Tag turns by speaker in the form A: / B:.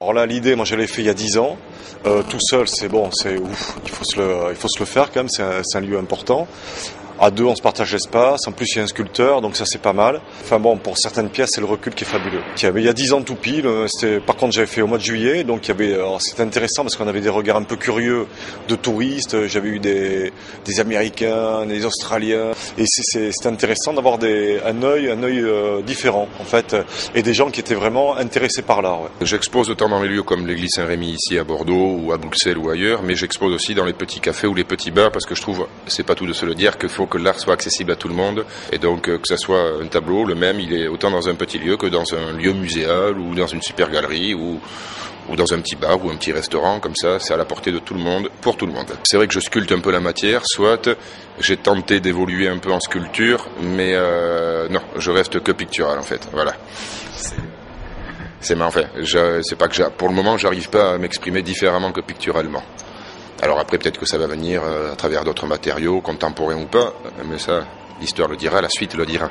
A: Alors là, l'idée, moi je l'ai fait il y a 10 ans. Tout seul, c'est bon, c'est ouf. Il faut se le faire quand même. C'est un lieu important. À deux, on se partage l'espace. En plus, il y a un sculpteur, donc ça c'est pas mal. Enfin bon, pour certaines pièces, c'est le recul qui est fabuleux. Il y a 10 ans tout pile. Par contre, j'avais fait au mois de juillet, donc c'était intéressant parce qu'on avait des regards un peu curieux de touristes. J'avais eu des Américains, des Australiens, et c'était intéressant d'avoir un œil différent en fait, et des gens qui étaient vraiment intéressés par l'art. Ouais.
B: J'expose autant dans les lieux comme l'église Saint-Rémy ici à Bordeaux ou à Bruxelles ou ailleurs, mais j'expose aussi dans les petits cafés ou les petits bars parce que je trouve, c'est pas tout de se le dire, qu'il faut que l'art soit accessible à tout le monde, et donc que ça soit un tableau, le même, il est autant dans un petit lieu que dans un lieu muséal ou dans une super galerie ou dans un petit bar ou un petit restaurant, comme ça, c'est à la portée de tout le monde, pour tout le monde. C'est vrai que je sculpte un peu la matière, soit j'ai tenté d'évoluer un peu en sculpture, mais non, je reste que pictural en fait, voilà. C'est pas que pour le moment, j'arrive pas à m'exprimer différemment que picturalement. Alors après, peut-être que ça va venir à travers d'autres matériaux, contemporains ou pas, mais ça, l'histoire le dira, la suite le dira.